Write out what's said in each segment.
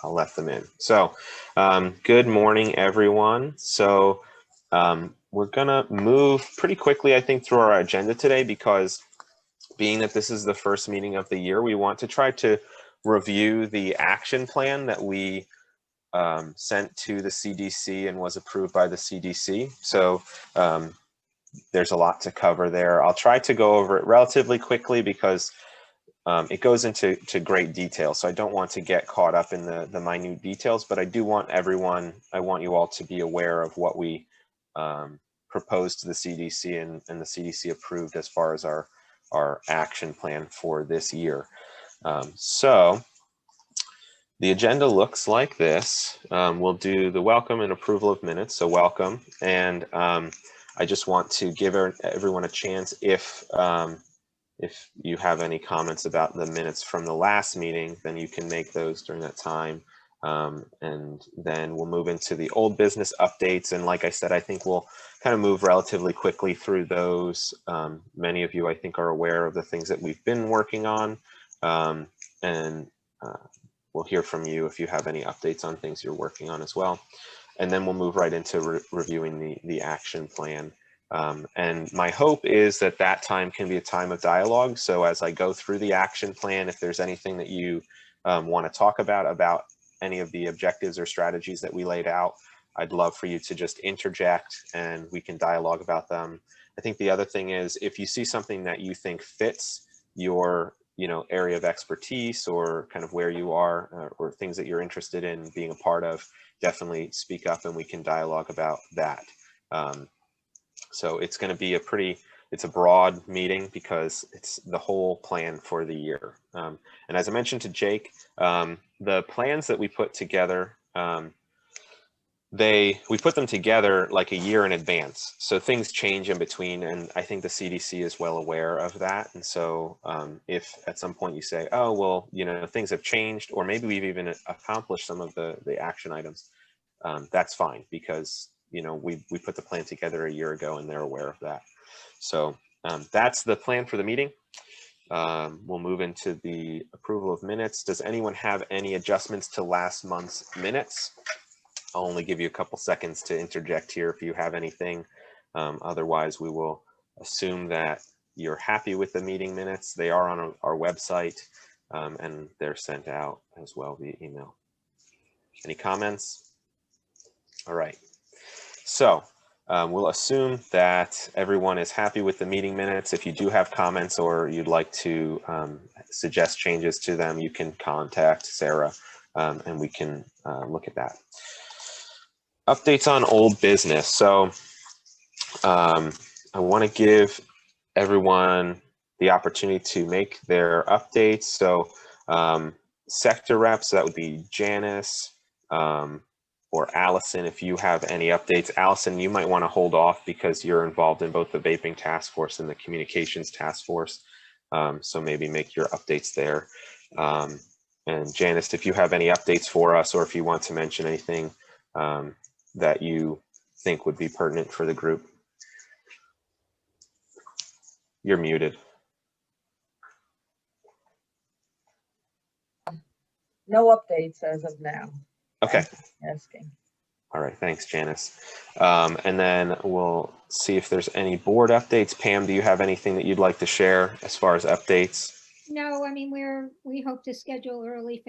I'll let them in. So good morning, everyone. So we're gonna move pretty quickly, I think, through our agenda today, because being that this is the first meeting of the year, we want to try to review the action plan that we sent to the CDC and was approved by the CDC. So there's a lot to cover there. I'll try to go over it relatively quickly because it goes into great detail. So I don't want to get caught up in the minute details, but I do want I want you all to be aware of what we proposed to the CDC and the CDC approved as far as our action plan for this year. So the agenda looks like this. We'll do the welcome and approval of minutes. So welcome. And I just want to give everyone a chance if you have any comments about the minutes from the last meeting, then you can make those during that time. And then we'll move into the old business updates. And like I said, I think we'll kind of move relatively quickly through those. Many of you, I think, are aware of the things that we've been working on. And we'll hear from you if you have any updates on things you're working on as well. And then we'll move right into reviewing the action plan. And my hope is that that time can be a time of dialogue. So as I go through the action plan, if there's anything that you want to talk about any of the objectives or strategies that we laid out, I'd love for you to just interject and we can dialogue about them. I think the other thing is, if you see something that you think fits your area of expertise or kind of where you are or things that you're interested in being a part of, definitely speak up and we can dialogue about that. So it's going to be it's a broad meeting because it's the whole plan for the year. And as I mentioned to Jake, the plans that we put together, we put them together like a year in advance. So things change in between, and I think the CDC is well aware of that. And so if at some point you say, oh, well, things have changed, or maybe we've even accomplished some of the action items, that's fine, because we put the plan together a year ago and they're aware of that. So that's the plan for the meeting. We'll move into the approval of minutes. Does anyone have any adjustments to last month's minutes? I'll only give you a couple seconds to interject here if you have anything. Otherwise, we will assume that you're happy with the meeting minutes. They are on our website and they're sent out as well via email. Any comments? All right. So we'll assume that everyone is happy with the meeting minutes. If you do have comments or you'd like to suggest changes to them, you can contact Sarah and we can look at that. Updates on old business. So I want to give everyone the opportunity to make their updates. So sector reps, that would be Janice, or Allison, if you have any updates. Allison, you might want to hold off because you're involved in both the vaping task force and the communications task force. So maybe make your updates there. And Janice, if you have any updates for us, or if you want to mention anything that you think would be pertinent for the group. You're muted. No updates as of now. Okay. Asking. All right, thanks, Janice. And then we'll see if there's any board updates. Pam, do you have anything that you'd like to share as far as updates? No, I mean, we hope to schedule early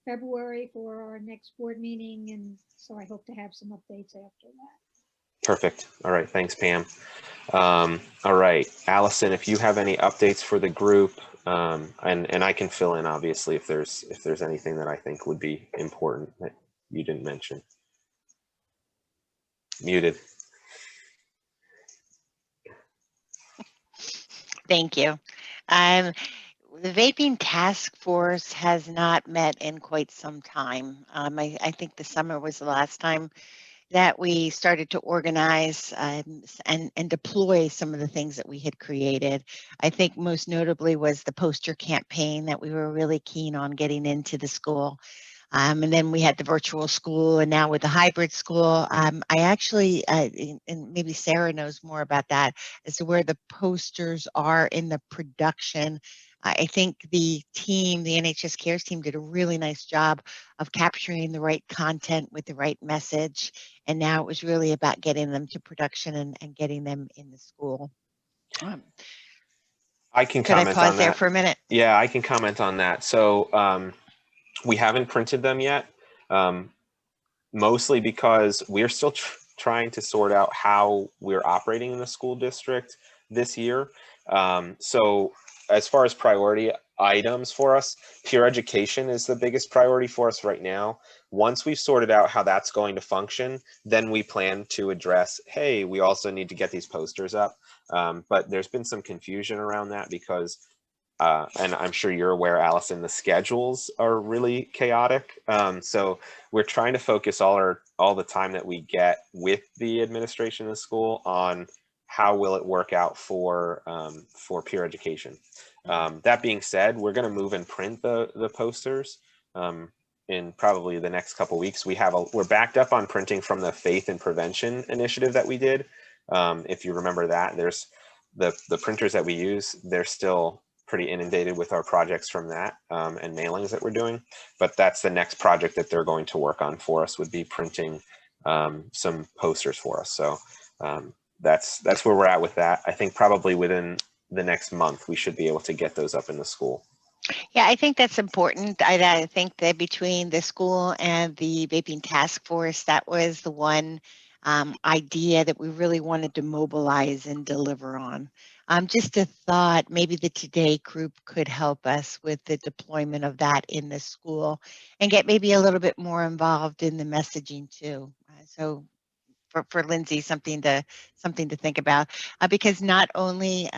February for our next board meeting, and so I hope to have some updates after that. Perfect. All right, thanks, Pam. All right, Allison, if you have any updates for the group, and I can fill in obviously if there's anything that I think would be important that you didn't mention. Muted. Thank you. The vaping task force has not met in quite some time. I think the summer was the last time that we started to organize and deploy some of the things that we had created. I think most notably was the poster campaign that we were really keen on getting into the school. And then we had the virtual school, and now with the hybrid school, I actually, and maybe Sarah knows more about that, as to where the posters are in the production. I think the team, the NHS Cares team, did a really nice job of capturing the right content with the right message. And now it was really about getting them to production and getting them in the school. I can Could I comment pause on there that. for a minute? Yeah, I can comment on that. So we haven't printed them yet, mostly because we're still trying to sort out how we're operating in the school district this year. So as far as priority items for us, peer education is the biggest priority for us right now. Once we've sorted out how that's going to function, then we plan to address, hey, we also need to get these posters up. But there's been some confusion around that because and I'm sure you're aware, Allison, the schedules are really chaotic. So we're trying to focus all the time that we get with the administration of the school on how will it work out for peer education. That being said, we're going to move and print the posters in probably the next couple weeks. We're backed up on printing from the Faith and Prevention initiative that we did. If you remember that, there's the printers that we use, they're still pretty inundated with our projects from that and mailings that we're doing. But that's the next project that they're going to work on for us, would be printing some posters for us. So that's where we're at with that. I think probably within the next month, we should be able to get those up in the school. Yeah, I think that's important. I think that between the school and the vaping task force, that was the one idea that we really wanted to mobilize and deliver on. Just a thought, maybe the Today group could help us with the deployment of that in the school and get maybe a little bit more involved in the messaging too. So for Lindsay, something to think about, because not only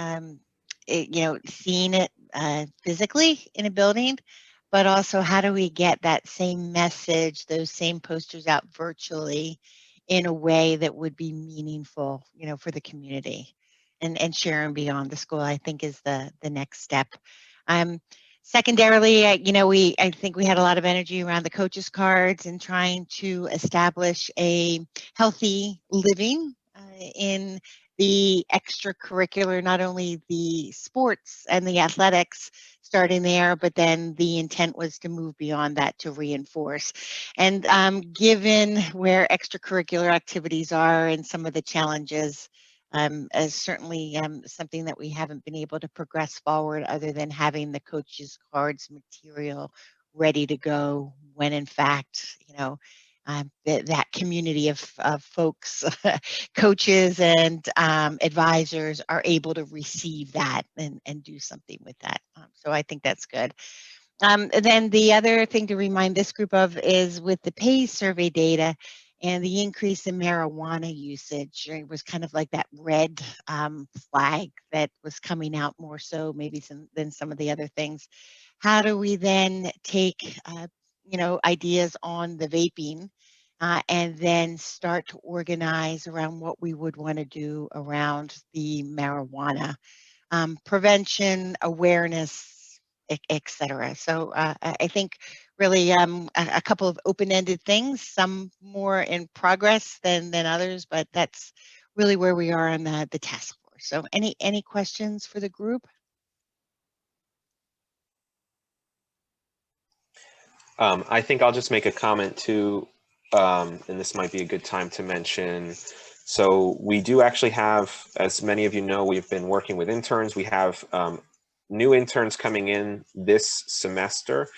seeing it physically in a building, but also how do we get that same message, those same posters out virtually in a way that would be meaningful, for the community, and sharing beyond the school, I think, is the next step. Secondarily, I think we had a lot of energy around the coaches cards and trying to establish a healthy living in the extracurricular, not only the sports and the athletics starting there, but then the intent was to move beyond that to reinforce. And given where extracurricular activities are and some of the challenges, as certainly something that we haven't been able to progress forward other than having the coaches cards material ready to go when in fact, that community of folks, coaches and advisors are able to receive that and do something with that. So I think that's good. And then the other thing to remind this group of is with the PACE survey data and the increase in marijuana usage. It was kind of like that red flag that was coming out more so maybe than some of the other things. How do we then take ideas on the vaping and then start to organize around what we would want to do around the marijuana prevention, awareness, et cetera. So I think really a couple of open-ended things, some more in progress than others, but that's really where we are on the task force. So any questions for the group? I think I'll just make a comment too, and this might be a good time to mention. So we do actually have, as many of you know, we've been working with interns. We have new interns coming in this semester.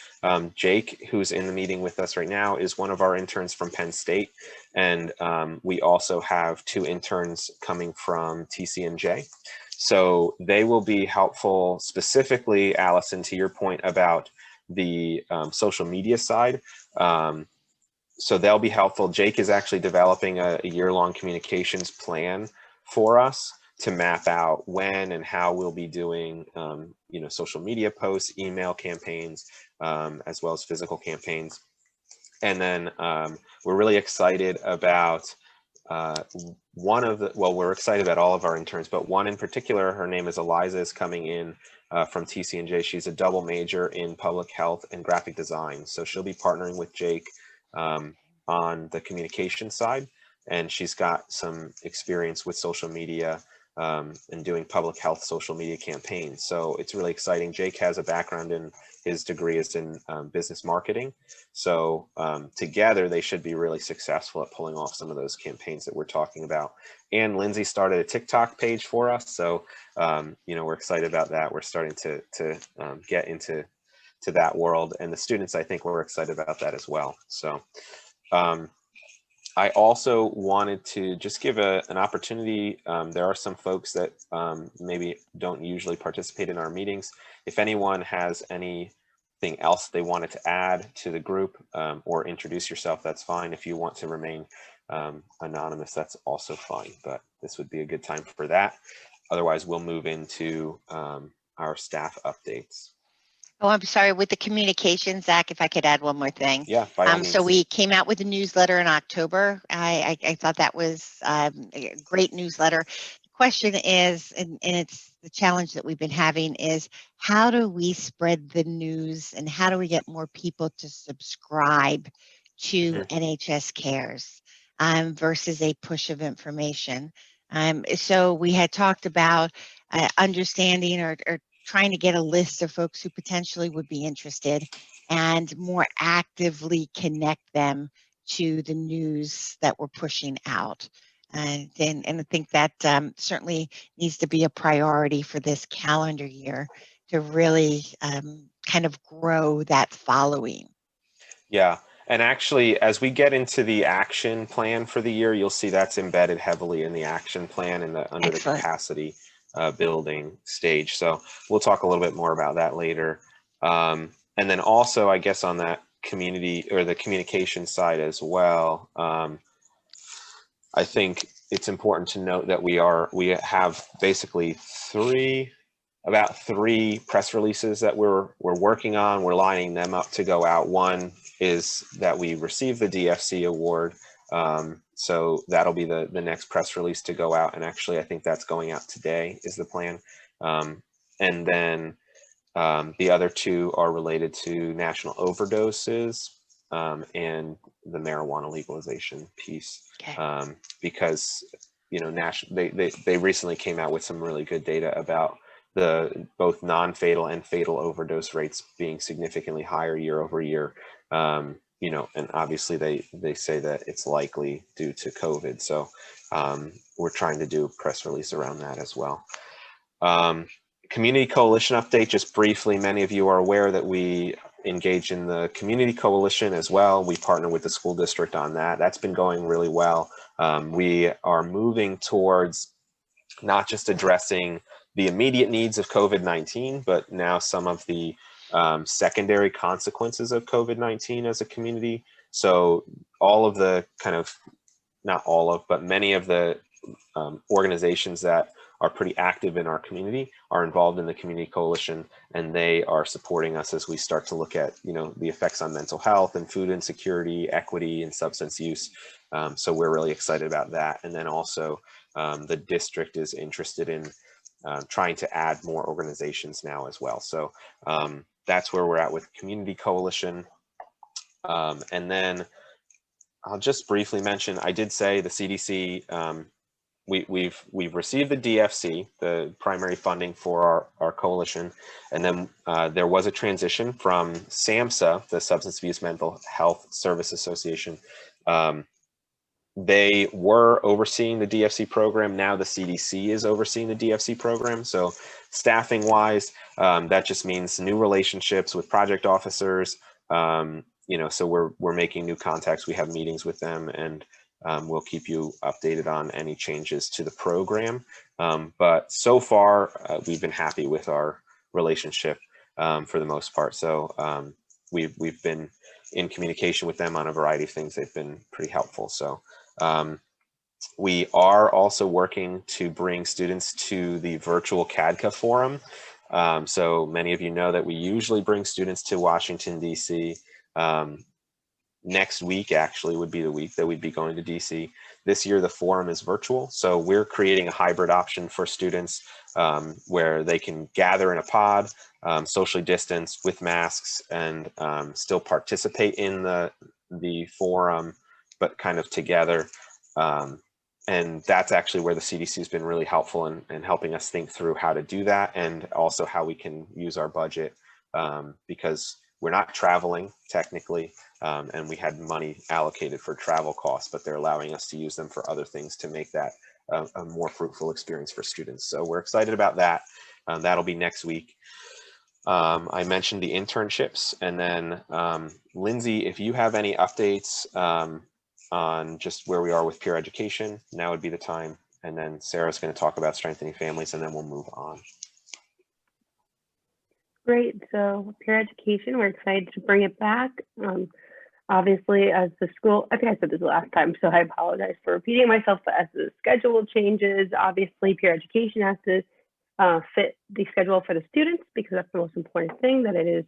Jake, who's in the meeting with us right now, is one of our interns from Penn State. And we also have 2 interns coming from TCNJ. So they will be helpful, specifically, Allison, to your point about the social media side. So they'll be helpful. Jake is actually developing a year-long communications plan for us to map out when and how we'll be doing social media posts, email campaigns, as well as physical campaigns. And then we're really excited about we're excited about all of our interns, but one in particular, her name is Eliza, is coming in from TCNJ. She's a double major in public health and graphic design. So she'll be partnering with Jake on the communication side. And she's got some experience with social media and doing public health social media campaigns. So it's really exciting. Jake has a background in, his degree is in business marketing. So together they should be really successful at pulling off some of those campaigns that we're talking about. And Lindsay started a TikTok page for us. So, we're excited about that. We're starting to get into that world, and the students, I think, were excited about that as well. So I also wanted to just give an opportunity. There are some folks that maybe don't usually participate in our meetings. If anyone has anything else they wanted to add to the group or introduce yourself, that's fine. If you want to remain anonymous, that's also fine, but this would be a good time for that. Otherwise, we'll move into our staff updates. Oh, I'm sorry, with the communication, Zach, if I could add one more thing. Yeah, by all means. So we came out with a newsletter in October. I thought that was a great newsletter. The question is, and it's the challenge that we've been having, is how do we spread the news and how do we get more people to subscribe to NHS Cares versus a push of information? So we had talked about understanding or trying to get a list of folks who potentially would be interested and more actively connect them to the news that we're pushing out. And I think that certainly needs to be a priority for this calendar year to really kind of grow that following. Yeah, and actually, as we get into the action plan for the year, you'll see that's embedded heavily in the action plan and under the capacity building stage. So we'll talk a little bit more about that later. And then also, I guess, on that community or the communication side as well, I think it's important to note that we have basically about three press releases that we're working on. We're lining them up to go out. One is that we received the DFC award. So that'll be the next press release to go out. And actually, I think that's going out today is the plan. And then the other two are related to national overdoses and the marijuana legalization piece. Okay. Because, they recently came out with some really good data about both non-fatal and fatal overdose rates being significantly higher year over year. And obviously they say that it's likely due to COVID. So we're trying to do a press release around that as well. Community Coalition update, just briefly, many of you are aware that we engage in the Community Coalition as well. We partner with the school district on that. That's been going really well. We are moving towards not just addressing the immediate needs of COVID-19, but now some of the secondary consequences of COVID-19 as a community. So all of the not all of, but many of the organizations that are pretty active in our community are involved in the Community Coalition, and they are supporting us as we start to look at, the effects on mental health and food insecurity, equity, and substance use. So we're really excited about that. And then also the district is interested in trying to add more organizations now as well. So that's where we're at with Community Coalition. And then I'll just briefly mention, I did say the CDC, we've received the DFC, the primary funding for our coalition, and then there was a transition from SAMHSA, the Substance Abuse Mental Health Service Association. They were overseeing the DFC program. Now the CDC is overseeing the DFC program. So staffing wise, that just means new relationships with project officers. So we're making new contacts. We have meetings with them, and we'll keep you updated on any changes to the program. But so far, we've been happy with our relationship for the most part. So we've been in communication with them on a variety of things. They've been pretty helpful. So we are also working to bring students to the virtual Cadka forum. So many of you know that we usually bring students to Washington, D.C. Next week actually would be the week that we'd be going to DC. This year the forum is virtual, so we're creating a hybrid option for students where they can gather in a pod, socially distanced with masks, and still participate in the forum, but kind of together. and that's actually where the CDC has been really helpful in helping us think through how to do that, and also how we can use our budget, because we're not traveling technically, and we had money allocated for travel costs, but they're allowing us to use them for other things to make that a more fruitful experience for students. So we're excited about that. That'll be next week. I mentioned the internships, and then Lindsay, if you have any updates on just where we are with peer education, now would be the time. And then Sarah's going to talk about strengthening families, and then we'll move on. Great. So peer education, we're excited to bring it back. Obviously, as the school, I think I said this last time, so I apologize for repeating myself, but as the schedule changes, obviously peer education has to fit the schedule for the students, because that's the most important thing, that it is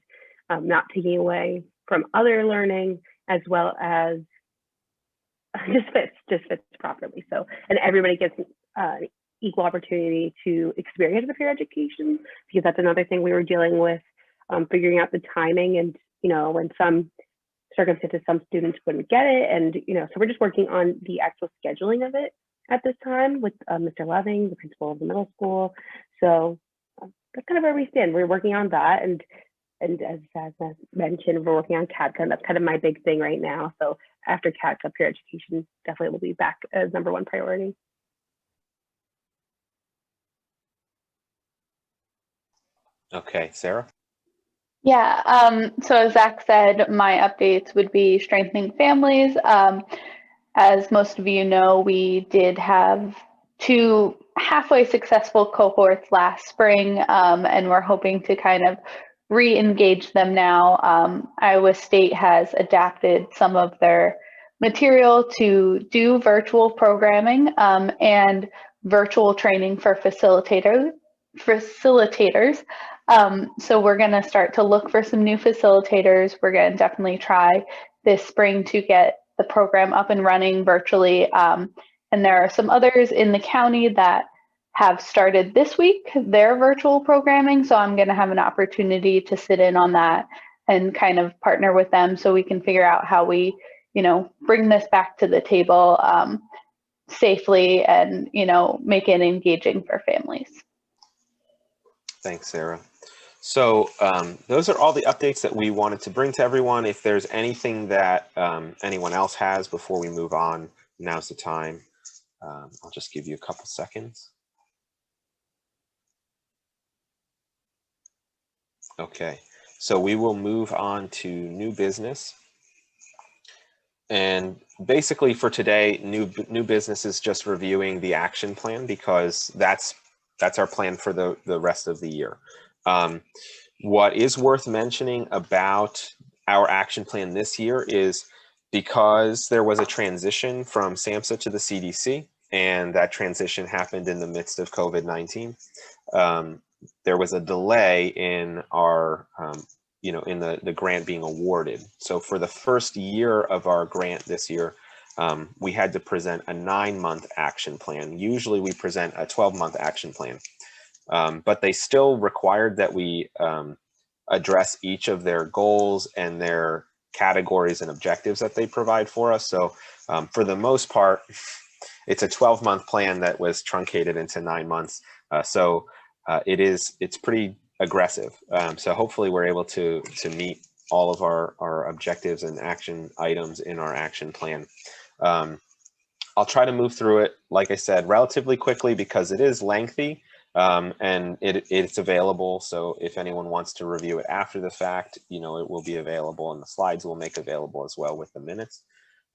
not taking away from other learning, as well as just fits properly. So, and everybody gets equal opportunity to experience the peer education, because that's another thing we were dealing with, figuring out the timing, and when some circumstances some students wouldn't get it, and so we're just working on the actual scheduling of it at this time with Mr. Loving, the principal of the middle school. So that's kind of where we stand. We're working on that, and as mentioned, we're working on Cadka, and that's kind of my big thing right now. So after Cadka, peer education definitely will be back as #1 priority. Okay, Sarah? Yeah, so as Zach said, my updates would be strengthening families. As most of you know, we did have 2 halfway successful cohorts last spring, and we're hoping to kind of re-engage them now. Iowa State has adapted some of their material to do virtual programming and virtual training for facilitators. So we're going to start to look for some new facilitators. We're going to definitely try this spring to get the program up and running virtually. And there are some others in the county that have started this week their virtual programming. So I'm going to have an opportunity to sit in on that and kind of partner with them, so we can figure out how we, bring this back to the table safely and, make it engaging for families. Thanks, Sarah. So those are all the updates that we wanted to bring to everyone. If there's anything that anyone else has before we move on, now's the time. I'll just give you a couple seconds. Okay, so we will move on to new business. And basically for today, new business is just reviewing the action plan, because that's our plan for the rest of the year. What is worth mentioning about our action plan this year is, because there was a transition from SAMHSA to the CDC, and that transition happened in the midst of COVID-19, there was a delay in our, in the grant being awarded. So for the first year of our grant this year, we had to present a 9-month action plan. Usually we present a 12-month action plan. But they still required that we address each of their goals and their categories and objectives that they provide for us. So for the most part, it's a 12-month plan that was truncated into 9 months. It's pretty aggressive. So hopefully we're able to meet all of our objectives and action items in our action plan. I'll try to move through it, like I said, relatively quickly, because it is lengthy. And it's available, so if anyone wants to review it after the fact, it will be available, and the slides will make available as well with the minutes.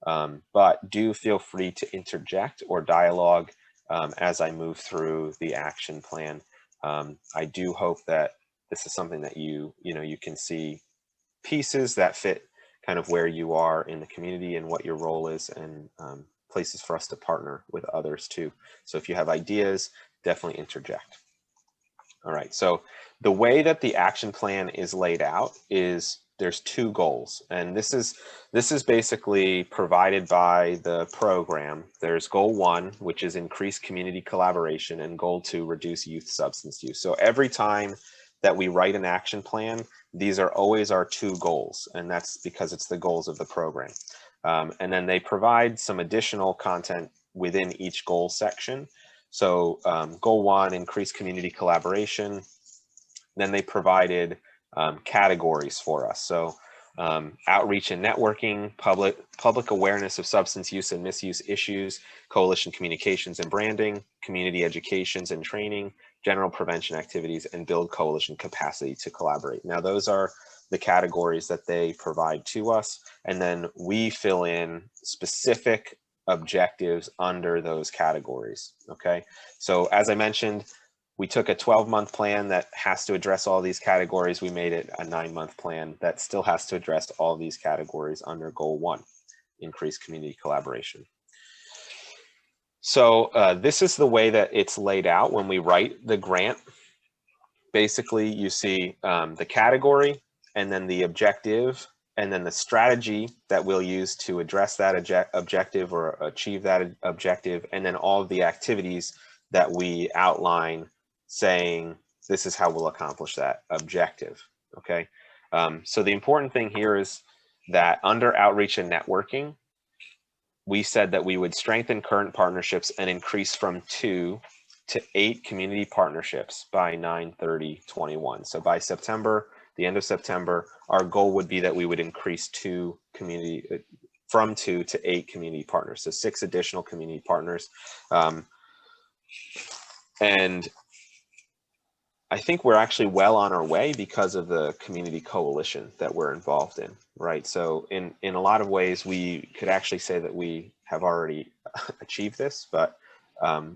But do feel free to interject or dialogue as I move through the action plan. I do hope that this is something that you can see pieces that fit kind of where you are in the community and what your role is, and places for us to partner with others too. So if you have ideas, definitely interject. All right, so the way that the action plan is laid out is there's 2 goals, and this is basically provided by the program. There's goal 1, which is increase community collaboration, and goal 2, reduce youth substance use. So every time that we write an action plan, these are always our 2 goals, and that's because it's the goals of the program. And then they provide some additional content within each goal section. So goal 1, increase community collaboration. Then they provided categories for us. So outreach and networking, public awareness of substance use and misuse issues, coalition communications and branding, community educations and training, general prevention activities, and build coalition capacity to collaborate. Now, those are the categories that they provide to us, and then we fill in specific objectives under those categories. Okay, so as I mentioned, we took a 12-month plan that has to address all these categories. We made it a 9-month plan that still has to address all these categories under goal 1, increase community collaboration. So this is the way that it's laid out when we write the grant. Basically, you see the category, and then the objective, and then the strategy that we'll use to address that objective or achieve that objective, and then all of the activities that we outline saying this is how we'll accomplish that objective. Okay, so the important thing here is that under outreach and networking, we said that we would strengthen current partnerships and increase from 2 to 8 community partnerships by 9/30/21. So by September, the end of September, our goal would be that we would increase from 2 to 8 community partners, so 6 additional community partners. And I think we're actually well on our way because of the community coalition that we're involved in, right? So in a lot of ways, we could actually say that we have already achieved this, but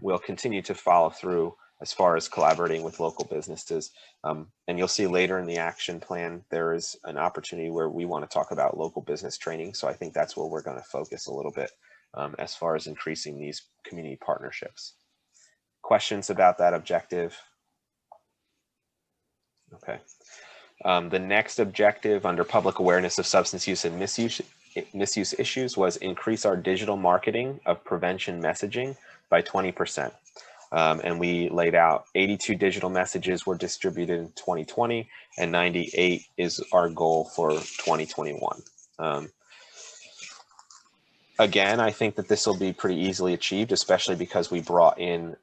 we'll continue to follow through as far as collaborating with local businesses. And you'll see later in the action plan, there is an opportunity where we want to talk about local business training. So I think that's where we're going to focus a little bit as far as increasing these community partnerships. Questions about that objective? Okay. The next objective under public awareness of substance use and misuse issues was increase our digital marketing of prevention messaging by 20%. And we laid out 82 digital messages were distributed in 2020, and 98 is our goal for 2021. Again, I think that this will be pretty easily achieved, especially because we brought in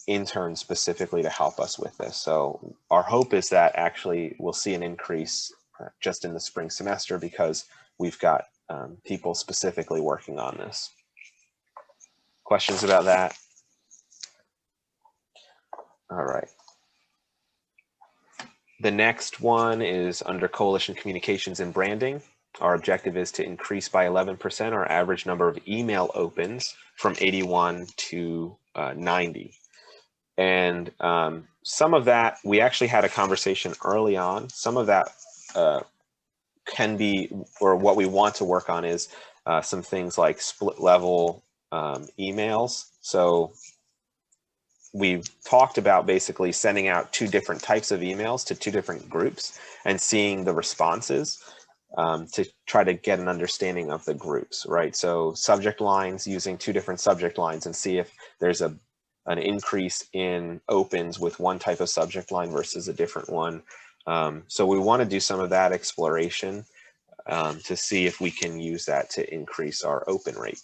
interns specifically to help us with this. So our hope is that actually we'll see an increase just in the spring semester because we've got people specifically working on this. Questions about that? All right. The next one is under coalition communications and branding. Our objective is to increase by 11% our average number of email opens from 81 to 90. And some of that, we actually had a conversation early on. Some of that can be, or what we want to work on is some things like split level emails. So we've talked about basically sending out 2 different types of emails to 2 different groups and seeing the responses to try to get an understanding of the groups, right? So subject lines, using 2 different subject lines and see if there's an increase in opens with one type of subject line versus a different one. So we want to do some of that exploration to see if we can use that to increase our open rate.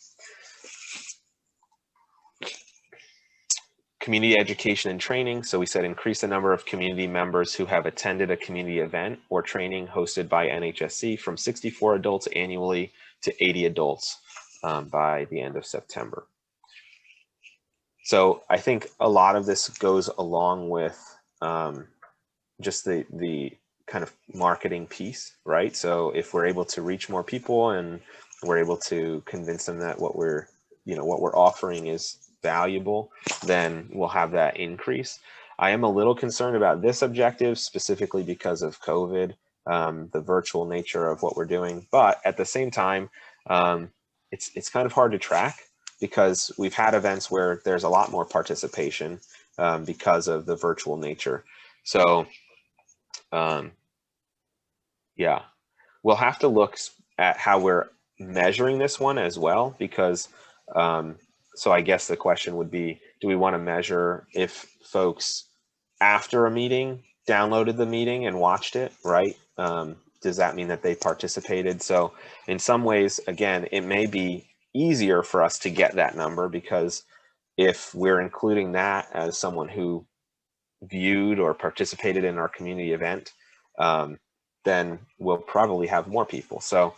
Community education and training. So we said increase the number of community members who have attended a community event or training hosted by NHSC from 64 adults annually to 80 adults by the end of September. So I think a lot of this goes along with just the kind of marketing piece, right? So if we're able to reach more people and we're able to convince them that what we're offering is valuable, then we'll have that increase. I am a little concerned about this objective specifically because of COVID, the virtual nature of what we're doing. But at the same time, it's kind of hard to track because we've had events where there's a lot more participation because of the virtual nature. So yeah, we'll have to look at how we're measuring this one as well, because so I guess the question would be, do we want to measure if folks after a meeting downloaded the meeting and watched it, right? Does that mean that they participated? So in some ways, again, it may be easier for us to get that number, because if we're including that as someone who viewed or participated in our community event, then we'll probably have more people. So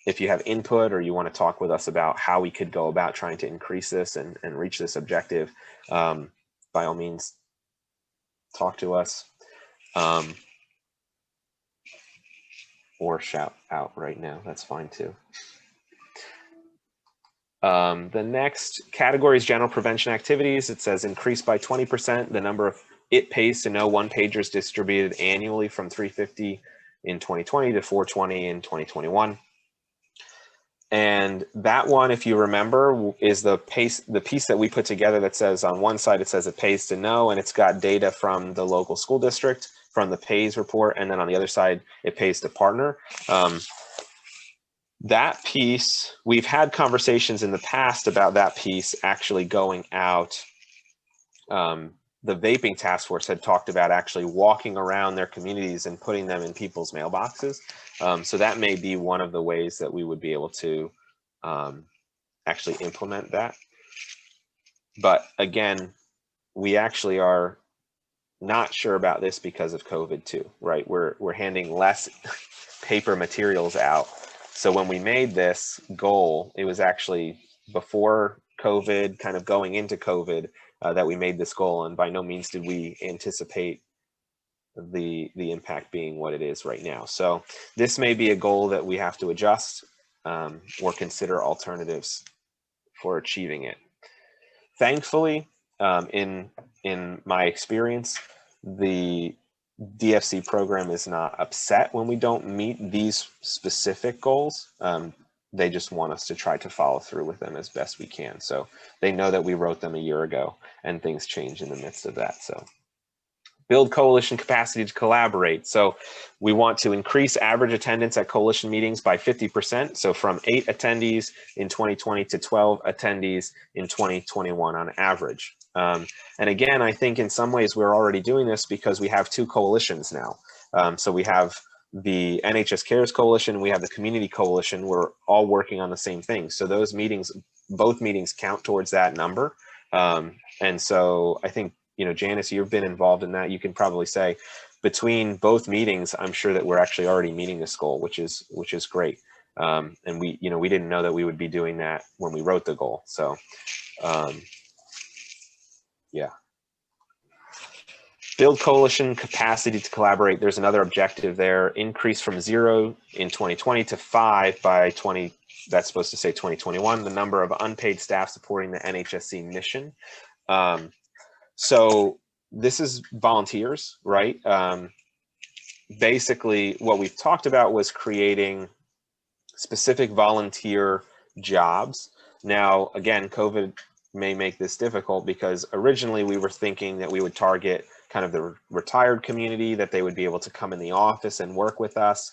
if you have input or you want to talk with us about how we could go about trying to increase this and reach this objective, by all means, talk to us, or shout out right now. That's fine too. The next category is general prevention activities. It says increase by 20% the number of it pays to know one-pagers distributed annually from 350 in 2020 to 420 in 2021. And that one, if you remember, is the piece that we put together that says on one side, it says it pays to know, and it's got data from the local school district, from the pays report, and then on the other side, it pays to partner. That piece, we've had conversations in the past about that piece actually going out. The vaping task force had talked about actually walking around their communities and putting them in people's mailboxes. So that may be one of the ways that we would be able to actually implement that. But again, we actually are not sure about this because of COVID too, right? We're handing less paper materials out. So when we made this goal, it was actually before COVID, kind of going into COVID, that we made this goal, and by no means did we anticipate the impact being what it is right now. So this may be a goal that we have to adjust or consider alternatives for achieving it. Thankfully, in my experience, the DFC program is not upset when we don't meet these specific goals. They just want us to try to follow through with them as best we can. So they know that we wrote them a year ago and things change in the midst of that. So build coalition capacity to collaborate. So we want to increase average attendance at coalition meetings by 50%. So from 8 attendees in 2020 to 12 attendees in 2021 on average. And again, I think in some ways we're already doing this because we have 2 coalitions now. So we have the NHS Cares Coalition, we have the Community Coalition. We're all working on the same thing. So those meetings, both meetings count towards that number. And so I think, you know, Janice, you've been involved in that. You can probably say between both meetings, I'm sure that we're actually already meeting this goal, which is great. And we didn't know that we would be doing that when we wrote the goal. So yeah. Build coalition capacity to collaborate. There's another objective there. Increase from 0 in 2020 to 5 by 20. That's supposed to say 2021. The number of unpaid staff supporting the NHSC mission. So this is volunteers, right? Basically, what we've talked about was creating specific volunteer jobs. Now, again, COVID may make this difficult because originally we were thinking that we would target kind of the retired community, that they would be able to come in the office and work with us.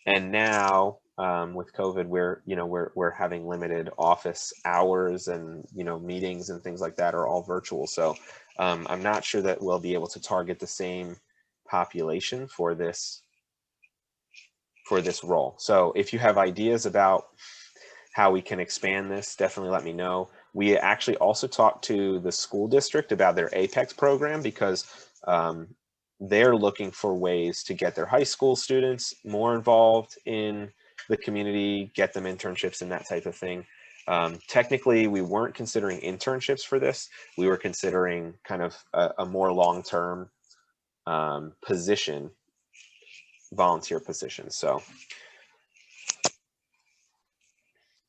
And now with COVID, we're having limited office hours, and meetings and things like that are all virtual. So I'm not sure that we'll be able to target the same population for this role. So if you have ideas about how we can expand this, definitely let me know. We actually also talked to the school district about their APEX program because they're looking for ways to get their high school students more involved in the community, get them internships and that type of thing. Technically, we weren't considering internships for this. We were considering kind of a more long-term position, volunteer position. So,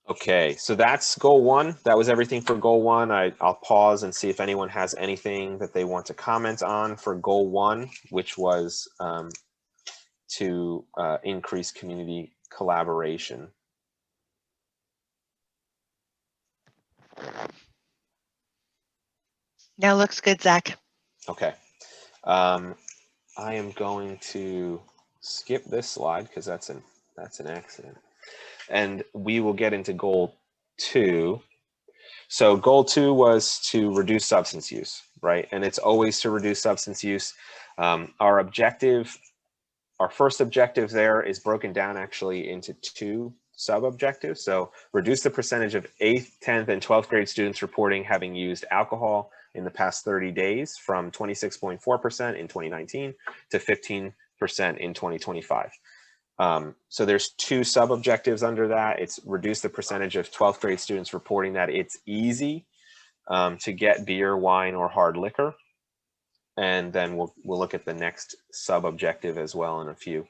okay, so that's goal 1. That was everything for goal 1. I'll pause and see if anyone has anything that they want to comment on for goal 1, which was to increase community collaboration. No, looks good, Zach. Okay. I am going to skip this slide because that's an accident. And we will get into goal 2. So goal 2 was to reduce substance use, right? And it's always to reduce substance use. Our first objective there is broken down actually into 2 sub-objective. So reduce the percentage of 8th, 10th, and 12th grade students reporting having used alcohol in the past 30 days from 26.4% in 2019 to 15% in 2025. So there's 2 sub-objectives under that. It's reduce the percentage of 12th grade students reporting that it's easy to get beer, wine, or hard liquor. And then we'll look at the next sub-objective as well in a few.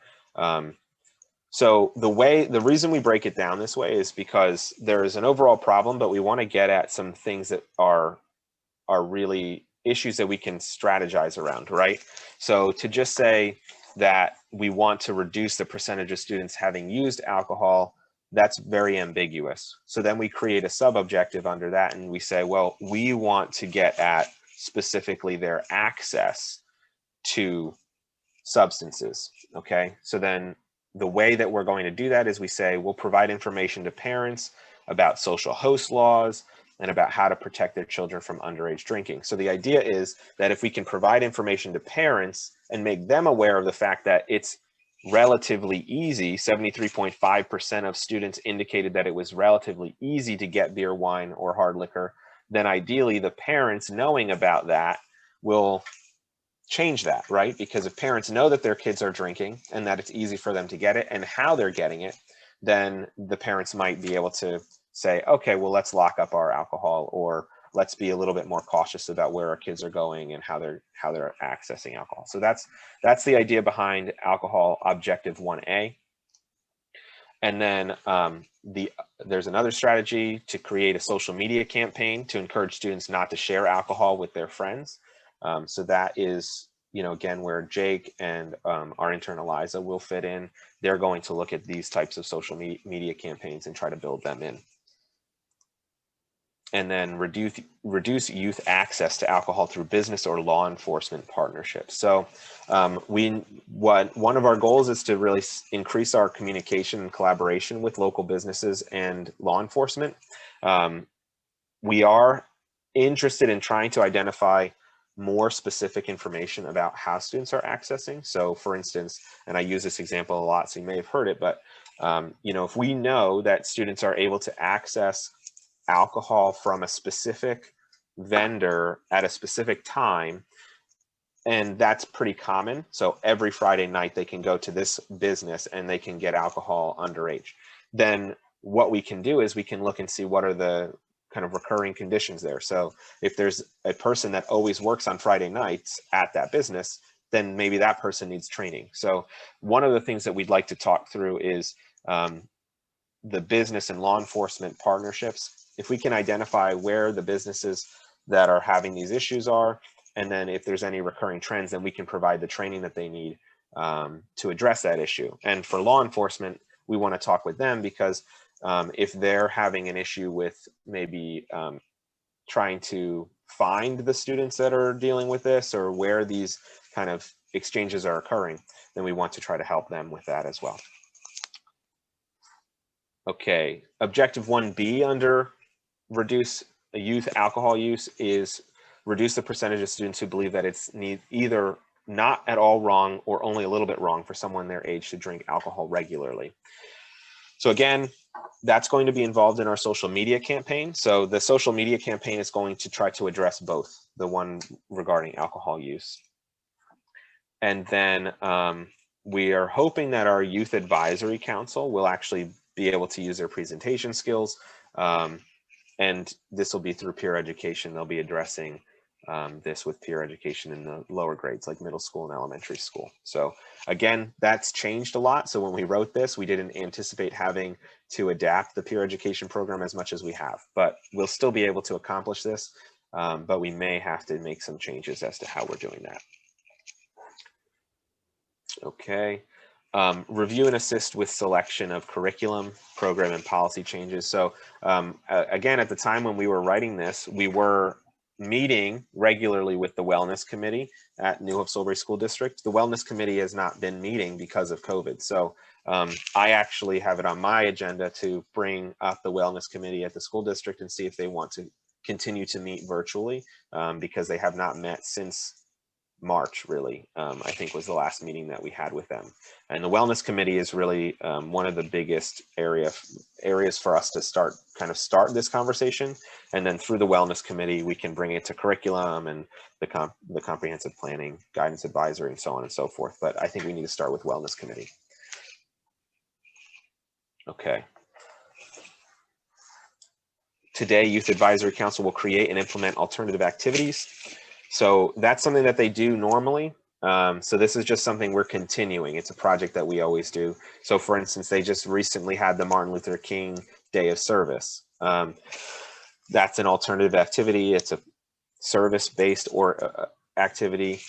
So the reason we break it down this way is because there is an overall problem, but we want to get at some things that are really issues that we can strategize around, right? So to just say that we want to reduce the percentage of students having used alcohol, that's very ambiguous. So then we create a sub-objective under that and we say, well, we want to get at specifically their access to substances, okay? So then the way that we're going to do that is we say we'll provide information to parents about social host laws and about how to protect their children from underage drinking. So the idea is that if we can provide information to parents and make them aware of the fact that it's relatively easy, 73.5% of students indicated that it was relatively easy to get beer, wine, or hard liquor, then ideally the parents knowing about that will change that, right? Because if parents know that their kids are drinking and that it's easy for them to get it and how they're getting it, then the parents might be able to say, okay, well, let's lock up our alcohol, or let's be a little bit more cautious about where our kids are going and how they're accessing alcohol. So that's the idea behind alcohol objective 1A. And then there's another strategy to create a social media campaign to encourage students not to share alcohol with their friends. So that is, again, where Jake and our intern Eliza will fit in. They're going to look at these types of social media campaigns and try to build them in. And then reduce youth access to alcohol through business or law enforcement partnerships. So one of our goals is to really increase our communication and collaboration with local businesses and law enforcement. We are interested in trying to identify more specific information about how students are accessing. So for instance, and I use this example a lot, so you may have heard it, but if we know that students are able to access alcohol from a specific vendor at a specific time, and that's pretty common. So every Friday night they can go to this business and they can get alcohol underage. Then what we can do is we can look and see what are the kind of recurring conditions there. So if there's a person that always works on Friday nights at that business, then maybe that person needs training. So one of the things that we'd like to talk through is the business and law enforcement partnerships. If we can identify where the businesses that are having these issues are, and then if there's any recurring trends, then we can provide the training that they need to address that issue. And for law enforcement, we want to talk with them because if they're having an issue with maybe trying to find the students that are dealing with this or where these kind of exchanges are occurring, then we want to try to help them with that as well. Okay, objective 1B under reduce youth alcohol use is reduce the percentage of students who believe that it's either not at all wrong or only a little bit wrong for someone their age to drink alcohol regularly. So again, that's going to be involved in our social media campaign. So the social media campaign is going to try to address both, the one regarding alcohol use. And then we are hoping that our youth advisory council will actually be able to use their presentation skills. And this will be through peer education. They'll be addressing this with peer education in the lower grades, like middle school and elementary school. So again, that's changed a lot. So when we wrote this, we didn't anticipate having to adapt the peer education program as much as we have, but we'll still be able to accomplish this, but we may have to make some changes as to how we're doing that. Okay. Review and assist with selection of curriculum, program, and policy changes. So again, at the time when we were writing this, we were meeting regularly with the Wellness Committee at New Hope Solebury School District. The Wellness Committee has not been meeting because of COVID. So I actually have it on my agenda to bring up the Wellness Committee at the school district and see if they want to continue to meet virtually because they have not met since March, really, I think was the last meeting that we had with them. And the Wellness Committee is really one of the biggest areas for us to start this conversation. And then through the Wellness Committee, we can bring it to curriculum and the comprehensive planning, guidance advisory, and so on and so forth. But I think we need to start with Wellness Committee. Okay. Today, Youth Advisory Council will create and implement alternative activities. So that's something that they do normally. So this is just something we're continuing. It's a project that we always do. So for instance, they just recently had the Martin Luther King Day of Service. That's an alternative activity. It's a service-based or activity.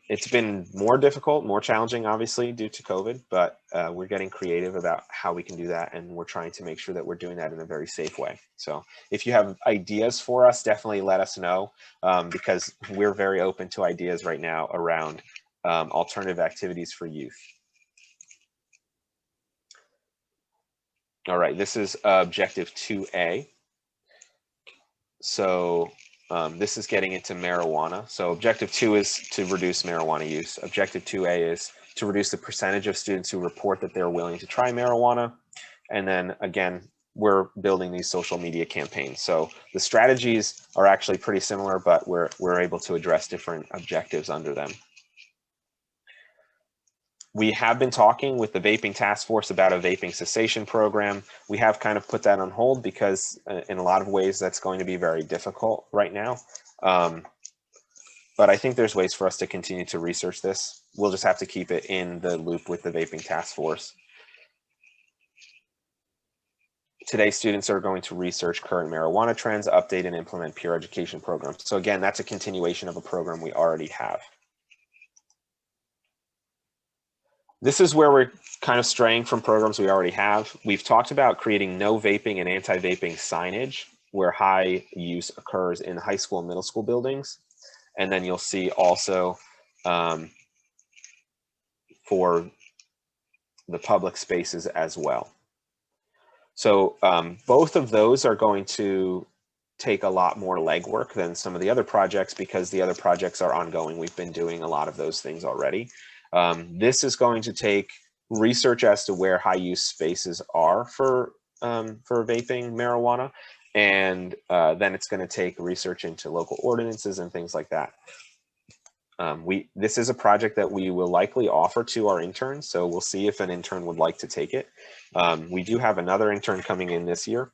It's been more difficult, more challenging, obviously, due to COVID, but we're getting creative about how we can do that, and we're trying to make sure that we're doing that in a very safe way. So if you have ideas for us, definitely let us know, because we're very open to ideas right now around alternative activities for youth. All right, this is objective 2A. So this is getting into marijuana. So objective 2 is to reduce marijuana use. Objective 2A is to reduce the percentage of students who report that they're willing to try marijuana. And then again, we're building these social media campaigns. So the strategies are actually pretty similar, but we're able to address different objectives under them. We have been talking with the vaping task force about a vaping cessation program. We have kind of put that on hold because in a lot of ways that's going to be very difficult right now. But I think there's ways for us to continue to research this. We'll just have to keep it in the loop with the vaping task force. Today, students are going to research current marijuana trends, update and implement peer education programs. So again, that's a continuation of a program we already have. This is where we're kind of straying from programs we already have. We've talked about creating no vaping and anti-vaping signage where high use occurs in high school and middle school buildings. And then you'll see also for the public spaces as well. So both of those are going to take a lot more legwork than some of the other projects because the other projects are ongoing. We've been doing a lot of those things already. This is going to take research as to where high use spaces are for vaping marijuana, and then it's going to take research into local ordinances and things like that. This is a project that we will likely offer to our interns, so we'll see if an intern would like to take it. We do have another intern coming in this year,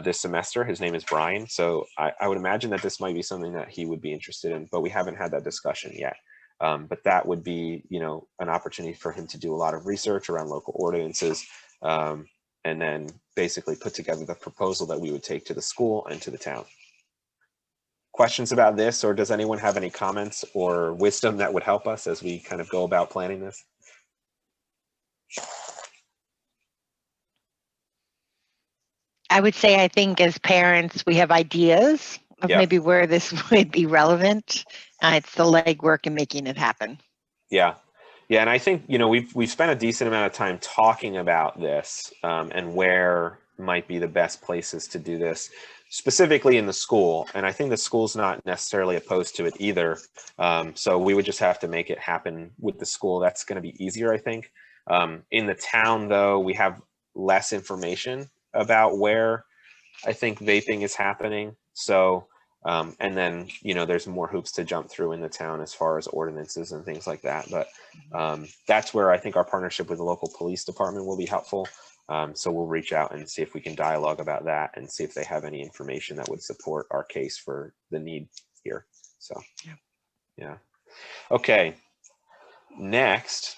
this semester. His name is Brian, so I would imagine that this might be something that he would be interested in, but we haven't had that discussion yet. But that would be, an opportunity for him to do a lot of research around local ordinances, and then basically put together the proposal that we would take to the school and to the town. Questions about this, or does anyone have any comments or wisdom that would help us as we kind of go about planning this? I would say, I think as parents, we have ideas of maybe where this would be relevant. It's the legwork and making it happen. Yeah, and I think we've spent a decent amount of time talking about this and where might be the best places to do this, specifically in the school. And I think the school's not necessarily opposed to it either. So we would just have to make it happen with the school. That's going to be easier, I think. In the town, though, we have less information about where I think vaping is happening. So, and then, there's more hoops to jump through in the town as far as ordinances and things like that. But that's where I think our partnership with the local police department will be helpful. So we'll reach out and see if we can dialogue about that and see if they have any information that would support our case for the need here. So, yeah. Okay. Next,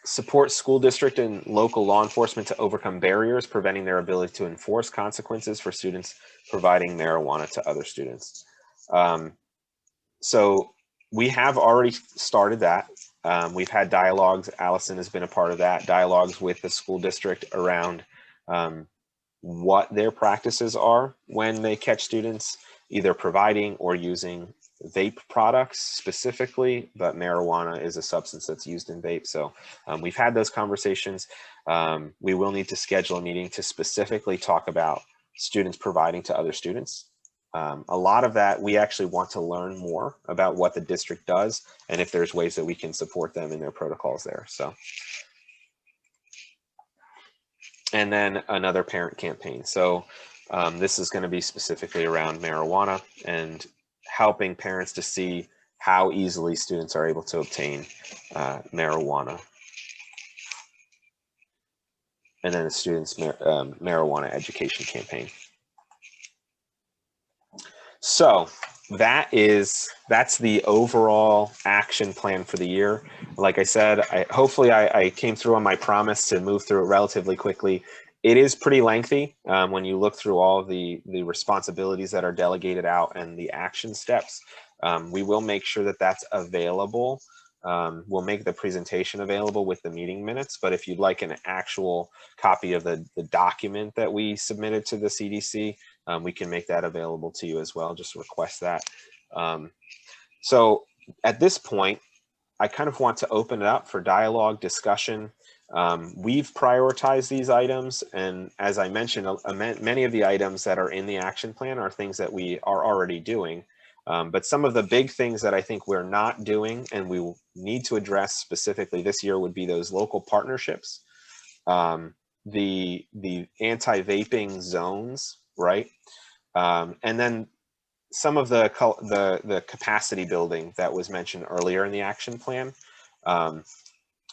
support school district and local law enforcement to overcome barriers preventing their ability to enforce consequences for students providing marijuana to other students. So we have already started that. We've had dialogues. Allison has been a part of that, dialogues with the school district around what their practices are when they catch students either providing or using vape products specifically, but marijuana is a substance that's used in vape. So we've had those conversations. We will need to schedule a meeting to specifically talk about students providing to other students. a lot of that, we actually want to learn more about what the district does and if there's ways that we can support them in their protocols there. So, and then another parent campaign. So this is going to be specifically around marijuana and helping parents to see how easily students are able to obtain marijuana. And then the students' marijuana education campaign. So that's the overall action plan for the year. Like I said, hopefully I came through on my promise to move through it relatively quickly. It is pretty lengthy when you look through all of the responsibilities that are delegated out and the action steps. We will make sure that that's available. We'll make the presentation available with the meeting minutes, but if you'd like an actual copy of the document that we submitted to the CDC, we can make that available to you as well. Just request that. So at this point, I kind of want to open it up for dialogue, discussion. We've prioritized these items, and as I mentioned, many of the items that are in the action plan are things that we are already doing. But some of the big things that I think we're not doing and we will need to address specifically this year would be those local partnerships, the anti-vaping zones, right? And then some of the capacity building that was mentioned earlier in the action plan.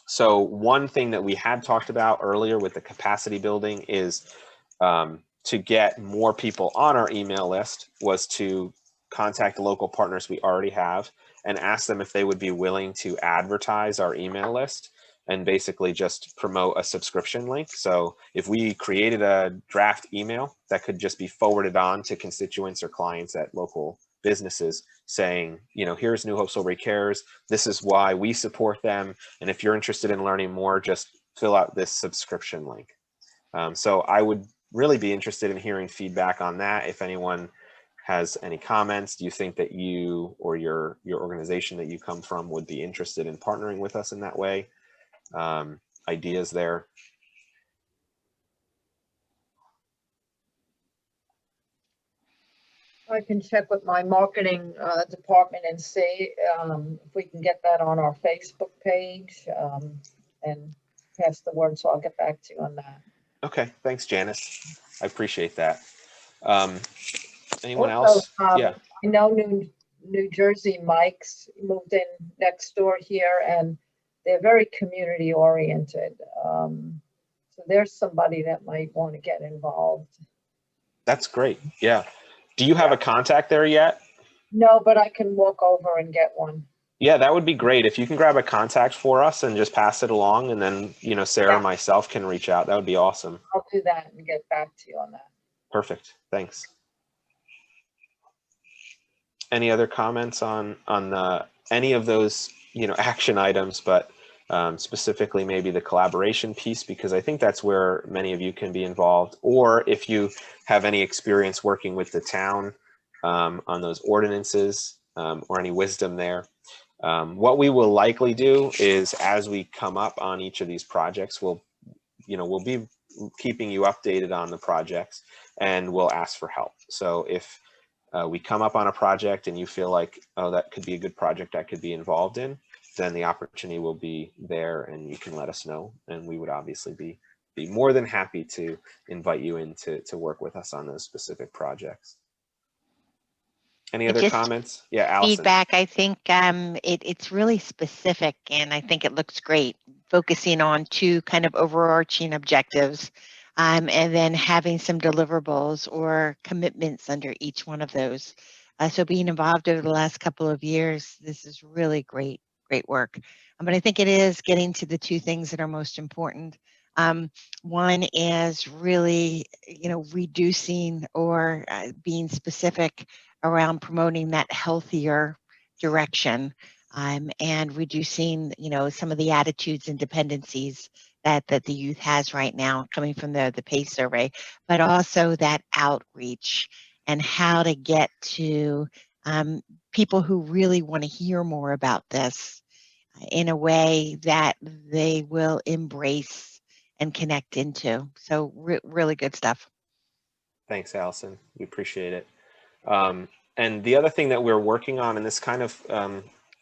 So one thing that we had talked about earlier with the capacity building is to get more people on our email list was to contact local partners we already have and ask them if they would be willing to advertise our email list and basically just promote a subscription link. So if we created a draft email that could just be forwarded on to constituents or clients at local businesses saying, you know, here's New Hope Solebury Cares, this is why we support them, and if you're interested in learning more, just fill out this subscription link. So I would really be interested in hearing feedback on that. If anyone has any comments, do you think that you or your organization that you come from would be interested in partnering with us in that way? Ideas there? I can check with my marketing department and see if we can get that on our Facebook page and pass the word. So I'll get back to you on that. Okay, thanks, Janice. I appreciate that. Anyone Also, else? Yeah. I know New Jersey Mike's moved in next door here, and they're very community oriented. So there's somebody that might want to get involved. That's great. Yeah. Do you have a contact there yet? No, but I can walk over and get one. Yeah, that would be great. If you can grab a contact for us and just pass it along, and then, you know, Sarah and myself can reach out. That would be awesome. I'll do that and get back to you on that. Perfect. Thanks. Any other comments on any of those, you know, action items, but specifically maybe the collaboration piece, because I think that's where many of you can be involved, or if you have any experience working with the town on those ordinances or any wisdom there. What we will likely do is, as we come up on each of these projects, we'll be keeping you updated on the projects, and we'll ask for help. So if we come up on a project and you feel like, oh, that could be a good project I could be involved in, then the opportunity will be there and you can let us know. And we would obviously be more than happy to invite you in to work with us on those specific projects. Any other comments? Yeah, Allison. Feedback, I think it's really specific, and I think it looks great, focusing on two kind of overarching objectives, and then having some deliverables or commitments under each one of those. So being involved over the last couple of years, this is really great work. But I think it is getting to the two things that are most important. One is really, reducing or being specific around promoting that healthier direction, and reducing, some of the attitudes and dependencies that the youth has right now, coming from the PACE survey, but also that outreach and how to get to people who really want to hear more about this in a way that they will embrace and connect into. So really good stuff. Thanks, Allison. We appreciate it. And the other thing that we're working on, and this kind of,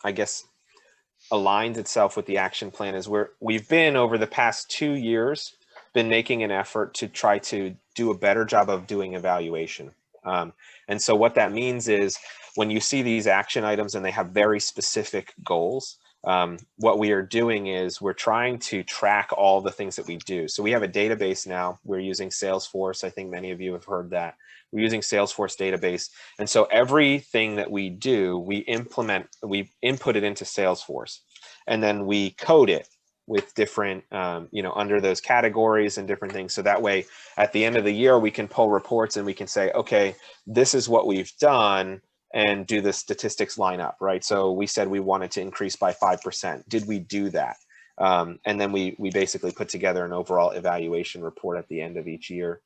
I guess, aligns itself with the action plan, is we've been, over the past 2 years, been making an effort to try to do a better job of doing evaluation. And so what that means is, when you see these action items and they have very specific goals, what we are doing is we're trying to track all the things that we do. So we have a database now. We're using Salesforce. I think many of you have heard that. We're using Salesforce database. And so everything that we do, we input it into Salesforce, and then we code it with different, under those categories and different things. So that way, at the end of the year, we can pull reports and we can say, okay, this is what we've done, and do the statistics line up, right? So we said we wanted to increase by 5%. Did we do that? And then we basically put together an overall evaluation report at the end of each year.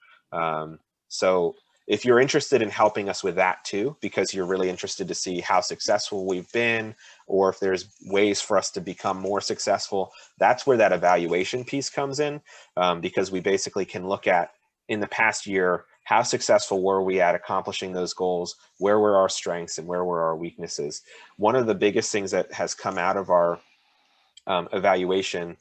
So if you're interested in helping us with that too, because you're really interested to see how successful we've been, or if there's ways for us to become more successful, that's where that evaluation piece comes in, because we basically can look at, in the past year, how successful were we at accomplishing those goals? Where were our strengths and where were our weaknesses? One of the biggest things that has come out of our evaluation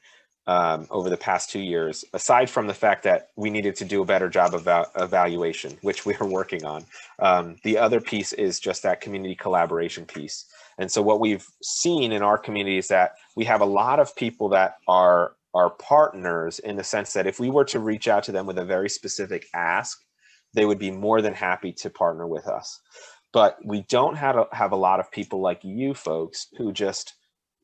over the past 2 years, aside from the fact that we needed to do a better job of evaluation, which we are working on, the other piece is just that community collaboration piece. And so what we've seen in our community is that we have a lot of people that are partners, in the sense that if we were to reach out to them with a very specific ask, they would be more than happy to partner with us. But we don't have a lot of people like you folks who just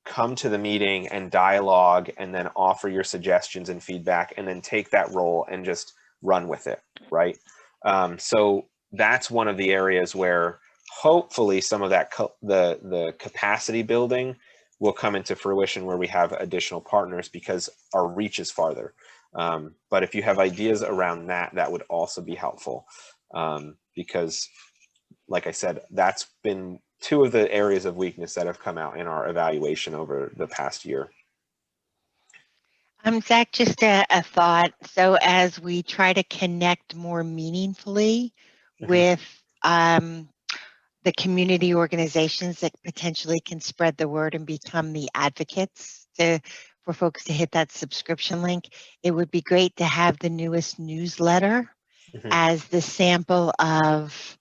come to the meeting and dialogue and then offer your suggestions and feedback and then take that role and just run with it, right? So that's one of the areas where hopefully some of that the capacity building will come into fruition, where we have additional partners, because our reach is farther. But if you have ideas around that, that would also be helpful, because, like I said, that's been two of the areas of weakness that have come out in our evaluation over the past year. Zach, just a thought. So as we try to connect more meaningfully with the community organizations that potentially can spread the word and become the advocates for folks to hit that subscription link, it would be great to have the newest newsletter as the sample of,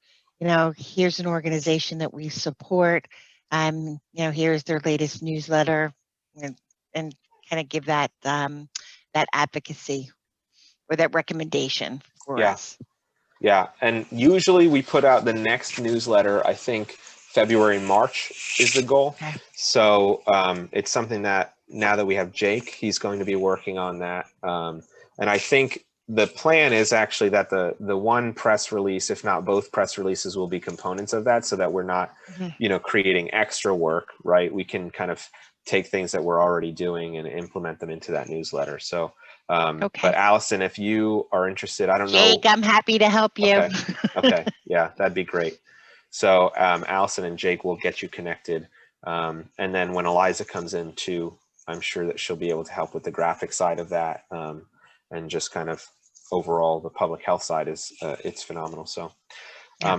here's an organization that we support, here's their latest newsletter, and kind of give that that advocacy or that recommendation for us. Yeah, and usually we put out the next newsletter, I think February, March is the goal. Okay. So it's something that, now that we have Jake, he's going to be working on that. And I think the plan is actually that the one press release, if not both press releases, will be components of that, so that we're not, creating extra work, right? We can kind of take things that we're already doing and implement them into that newsletter. So, but Allison, if you are interested, I don't know. Jake, I'm happy to help you. Okay. Yeah, that'd be great. So Allison and Jake will get you connected. And then when Eliza comes in too, I'm sure that she'll be able to help with the graphic side of that. And just kind of overall, the public health side is, it's phenomenal. So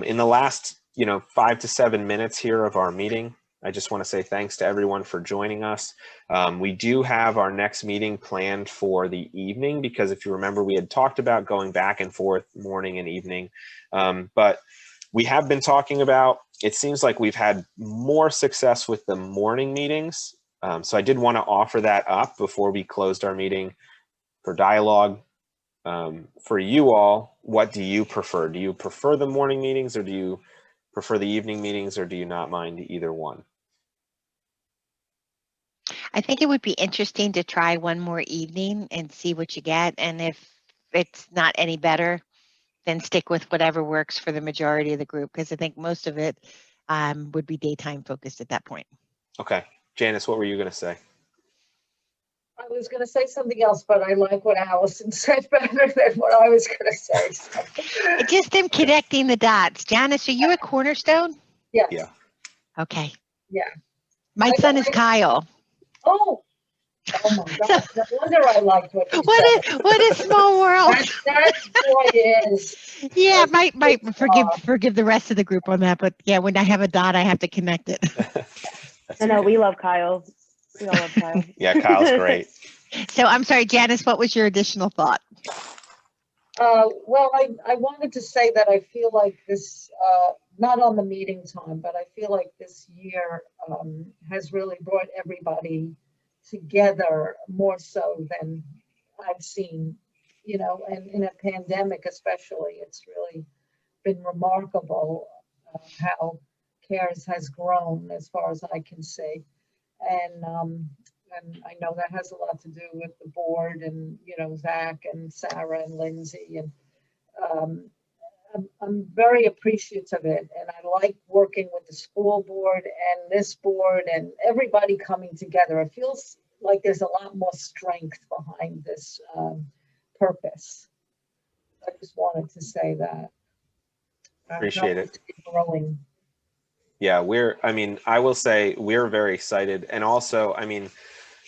in the last, 5 to 7 minutes here of our meeting, I just want to say thanks to everyone for joining us. We do have our next meeting planned for the evening, because if you remember, we had talked about going back and forth morning and evening. But we have been talking about, it seems like we've had more success with the morning meetings. So I did want to offer that up before we closed our meeting for dialogue. For you all, what do you prefer? Do you prefer the morning meetings, or do you prefer the evening meetings, or do you not mind either one? I think it would be interesting to try one more evening and see what you get. And if it's not any better, then stick with whatever works for the majority of the group, because I think most of it would be daytime focused at that point. Okay. Janice, what were you going to say? I was going to say something else, but I like what Allison said better than what I was going to say. So. I just am connecting the dots. Janice, are you a Cornerstone? Yes. Yeah. Okay. Yeah. My son is Kyle. Oh, Oh my gosh, no wonder I liked what you said. What a small world. That boy is. Yeah, a might superstar. forgive the rest of the group on that, but yeah, when I have a dot, I have to connect it. That's I know, okay. we love Kyle. We all love Kyle. Yeah, Kyle's great. So I'm sorry, Janice, what was your additional thought? Well, I wanted to say that I feel like this, not on the meeting time, but I feel like this year has really brought everybody together more so than I've seen, you know, and in a pandemic especially, it's really been remarkable how CARES has grown as far as I can see. And I know that has a lot to do with the board and, you know, Zach and Sarah and Lindsay. And I'm very appreciative of it. And I like working with the school board and this board and everybody coming together. It feels like there's a lot more strength behind this purpose. I just wanted to say that. Appreciate it. Growing. Yeah, I will say we're very excited. And also, I mean,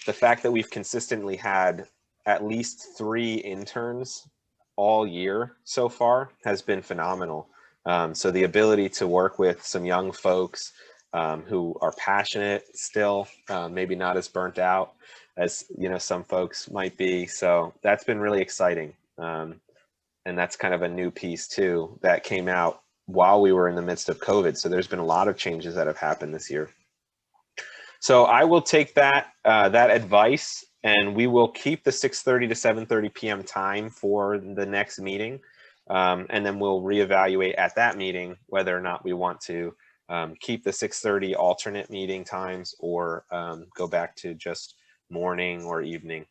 the fact that we've consistently had at least 3 interns all year so far has been phenomenal. So the ability to work with some young folks who are passionate still, maybe not as burnt out as, you know, some folks might be. So that's been really exciting. And that's kind of a new piece too that came out while we were in the midst of COVID. So there's been a lot of changes that have happened this year. So I will take that advice, and we will keep the 6:30 to 7:30 p.m. time for the next meeting. And then we'll reevaluate at that meeting whether or not we want to keep the 6:30 alternate meeting times or go back to just morning or evening.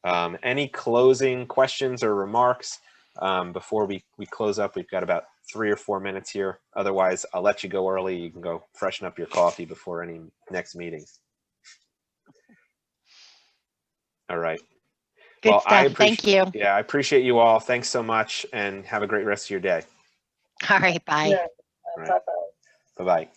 Any closing questions or remarks before we close up? We've got about 3 or 4 minutes here. Otherwise, I'll let you go early. You can go freshen up your coffee before any next meetings. All right. Good stuff. Thank you. Yeah, I appreciate you all. Thanks so much, and have a great rest of your day. All right. Bye. Yeah. All right. Bye-bye.